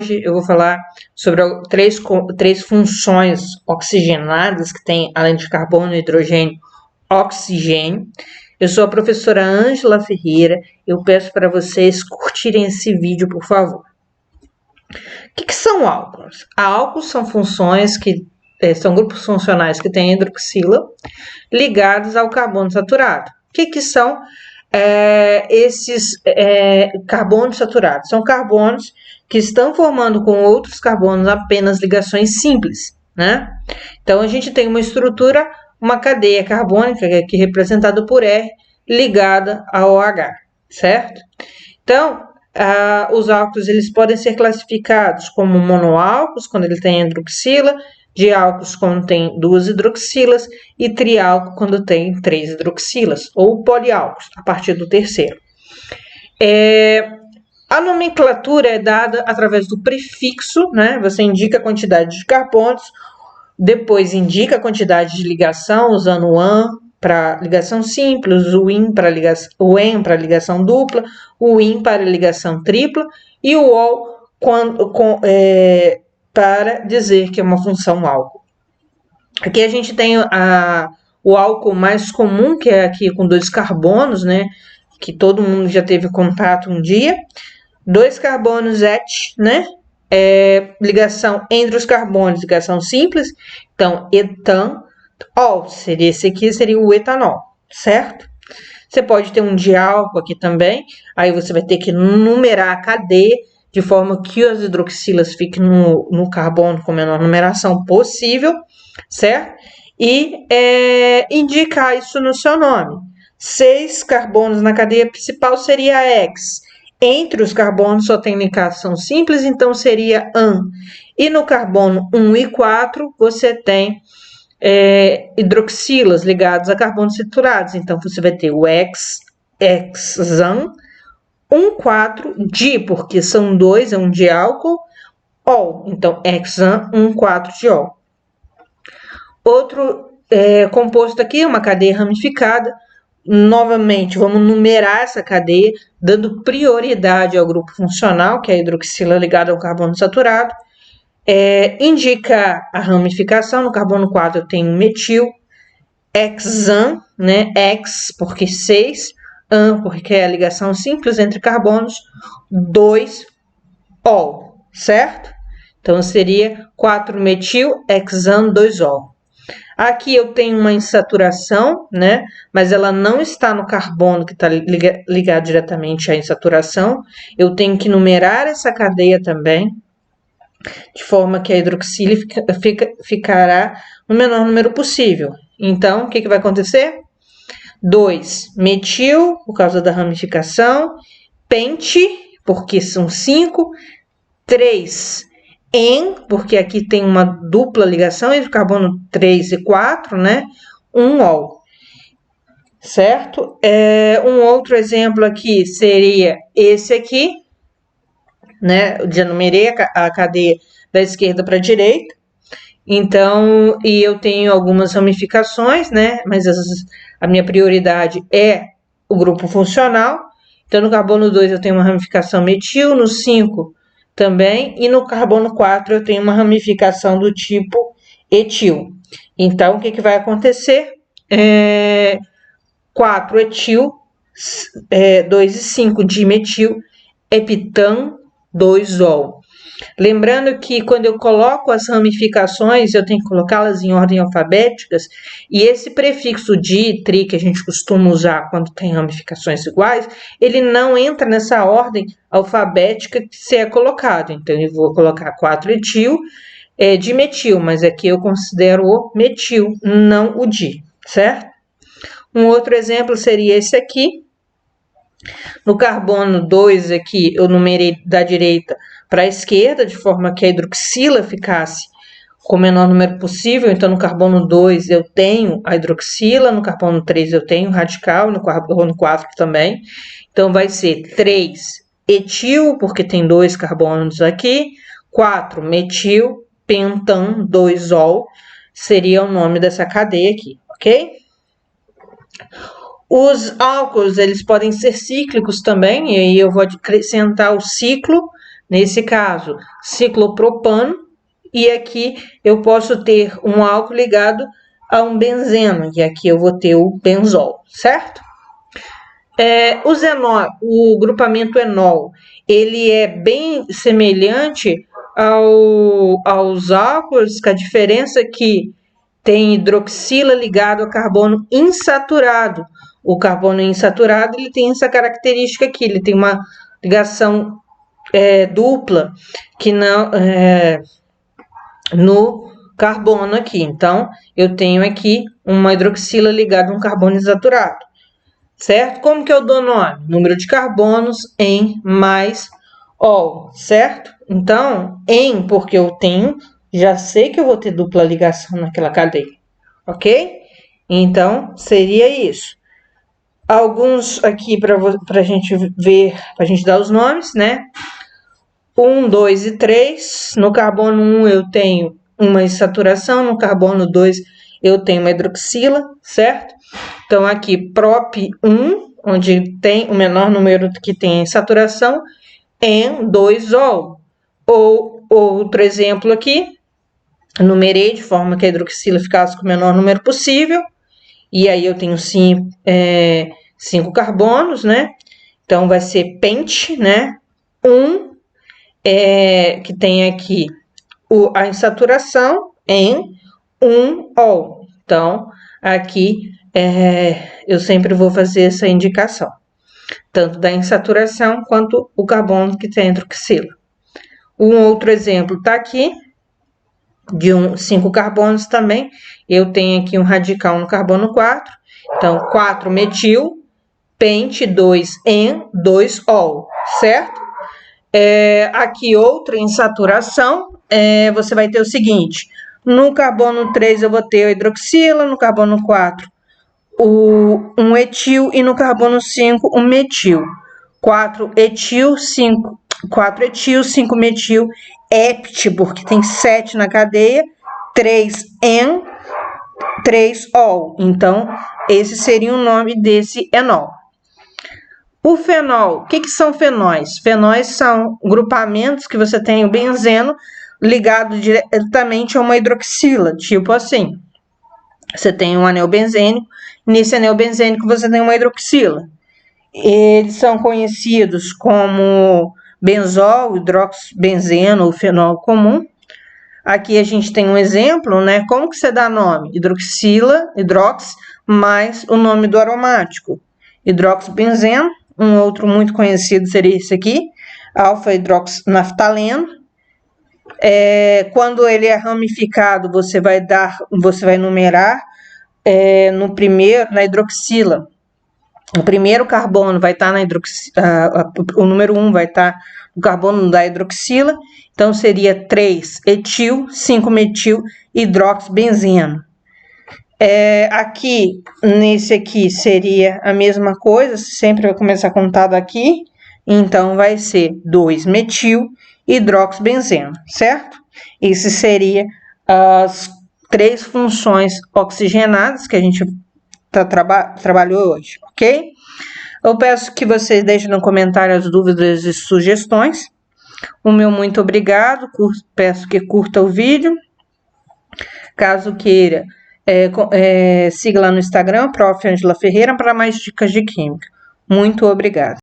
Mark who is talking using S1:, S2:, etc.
S1: Hoje eu vou falar sobre três funções oxigenadas que tem, além de carbono, hidrogênio, oxigênio. Eu sou a professora Ângela Ferreira. Eu peço para vocês curtirem esse vídeo, por favor. O que são álcools? Álcools são funções que são grupos funcionais que têm hidroxila ligados ao carbono saturado. O que são esses carbonos saturados? São carbonos que estão formando com outros carbonos apenas ligações simples, né? Então, a gente tem uma estrutura, uma cadeia carbônica, aqui representada por R, ligada ao OH, certo? Então, os álcools eles podem ser classificados como monoálcools, quando ele tem hidroxila, diálcools quando tem 2 hidroxilas e triálcool quando tem 3 hidroxilas, ou poliálcools, a partir do terceiro. A nomenclatura é dada através do prefixo, né? Você indica a quantidade de carbonos, depois indica a quantidade de ligação, usando o AN para ligação simples, o IN para EN para ligação dupla, o IN para ligação tripla e o OL para dizer que é uma função álcool. Aqui a gente tem o álcool mais comum, que é aqui com 2 carbonos, né? Que todo mundo já teve contato um dia. 2 carbonos et, né? Ligação entre os carbonos, ligação simples. Então, etan, esse aqui seria o etanol, certo? Você pode ter um diálcool aqui também, aí você vai ter que numerar a cadeia, de forma que as hidroxilas fiquem no carbono com a menor numeração possível, certo? E indicar isso no seu nome. 6 carbonos na cadeia principal seria X. Entre os carbonos só tem ligação simples, então seria AN. E no carbono 1 e 4, você tem hidroxilas ligadas a carbonos saturados. Então, você vai ter o hexan, 1,4-di, porque são 2, é um diálcool, ol. Então, hexan, 1,4-diol. Outro composto aqui, uma cadeia ramificada. Novamente, vamos numerar essa cadeia, dando prioridade ao grupo funcional, que é a hidroxila ligada ao carbono saturado. Indica a ramificação. No carbono 4 eu tenho metil, hexan, né? Hex, porque 6, an, porque é a ligação simples entre carbonos, 2, ol, certo? Então, seria 4-metil, hexan, 2-ol. Aqui eu tenho uma insaturação, né? Mas ela não está no carbono que está ligado diretamente à insaturação. Eu tenho que numerar essa cadeia também, de forma que a hidroxila ficará no menor número possível. Então, o que vai acontecer? 2, metil, por causa da ramificação, pente, porque são 5, 3, en, porque aqui tem uma dupla ligação entre o carbono 3 e 4, né? 1 ol. Certo? Um outro exemplo aqui seria esse aqui, né? Eu já numerei a cadeia da esquerda para a direita. Então, e eu tenho algumas ramificações, né? Mas a minha prioridade é o grupo funcional. Então, no carbono 2 eu tenho uma ramificação metil, no 5 também, e no carbono 4 eu tenho uma ramificação do tipo etil. Então, o que vai acontecer? 4 etil, 2 e 5 dimetil, epitan, 2-ol. Lembrando que quando eu coloco as ramificações, eu tenho que colocá-las em ordem alfabéticas, e esse prefixo di, tri, que a gente costuma usar quando tem ramificações iguais, ele não entra nessa ordem alfabética que se é colocado. Então, eu vou colocar 4-etil, dimetil, mas aqui eu considero o metil, não o di, certo? Um outro exemplo seria esse aqui. No carbono 2 aqui, eu numerei da direita para a esquerda, de forma que a hidroxila ficasse com o menor número possível. Então, no carbono 2 eu tenho a hidroxila, no carbono 3 eu tenho o radical, no carbono 4 também. Então, vai ser 3 etil, porque tem 2 carbonos aqui, 4 metil, pentan, 2-ol, seria o nome dessa cadeia aqui, ok? Os álcools, eles podem ser cíclicos também, e aí eu vou acrescentar o ciclo, nesse caso, ciclopropano, e aqui eu posso ter um álcool ligado a um benzeno, e aqui eu vou ter o benzol, certo? O grupamento enol, ele é bem semelhante aos álcools, com a diferença que tem hidroxila ligado a carbono insaturado. O carbono insaturado, ele tem essa característica aqui, ele tem uma ligação dupla que não no carbono aqui. Então, eu tenho aqui uma hidroxila ligada a um carbono insaturado, certo? Como que eu dou nome? Número de carbonos em mais ol, certo? Então, em, porque eu tenho, já sei que eu vou ter dupla ligação naquela cadeia, ok? Então, seria isso. Alguns aqui para a gente ver, para a gente dar os nomes, né? 1, 2 e 3. No carbono 1 eu tenho uma insaturação, no carbono 2 eu tenho uma hidroxila, certo? Então, aqui, prop 1, onde tem o menor número que tem insaturação, em 2ol. Ou outro exemplo aqui, numerei de forma que a hidroxila ficasse com o menor número possível, e aí eu tenho 5 carbonos, né? Então, vai ser pente, né? 1, que tem aqui a insaturação em 1ol. Então, aqui eu sempre vou fazer essa indicação, tanto da insaturação quanto o carbono que tem a hidroxila. Um outro exemplo está aqui, de 5 carbonos também. Eu tenho aqui um radical no carbono 4, então 4-metil, pente 2-en-2ol, certo? Aqui outra insaturação, você vai ter o seguinte: no carbono 3 eu vou ter a hidroxila, no carbono 4 um etil e no carbono 5 um metil. 4 etil, 5 metil, hept, porque tem 7 na cadeia, 3-en, 3ol. Então, esse seria o nome desse enol. O fenol, o que são fenóis? Fenóis são grupamentos que você tem o benzeno ligado diretamente a uma hidroxila, tipo assim. Você tem um anel benzênico, nesse anel benzênico você tem uma hidroxila. Eles são conhecidos como benzol, hidroxibenzeno ou fenol comum. Aqui a gente tem um exemplo, né? Como que você dá nome? Hidroxila, hidrox, mais o nome do aromático. Hidroxibenzeno, um outro muito conhecido seria esse aqui, alfa-hidroxinaftaleno. Quando ele é ramificado, você vai numerar na hidroxila. O primeiro carbono vai estar na hidroxila, o número 1 vai estar no carbono da hidroxila, então seria 3-etil, 5-metil, hidroxibenzeno. Aqui, nesse aqui, seria a mesma coisa, sempre vai começar a contar daqui, então vai ser 2-metil, hidroxibenzeno, certo? Esse seria as 3 funções oxigenadas que a gente trabalhou hoje, ok? Eu peço que vocês deixem no comentário as dúvidas e sugestões. O meu muito obrigado, peço que curta o vídeo. Caso queira, siga lá no Instagram, Prof. Ângela Ferreira, para mais dicas de química. Muito obrigada.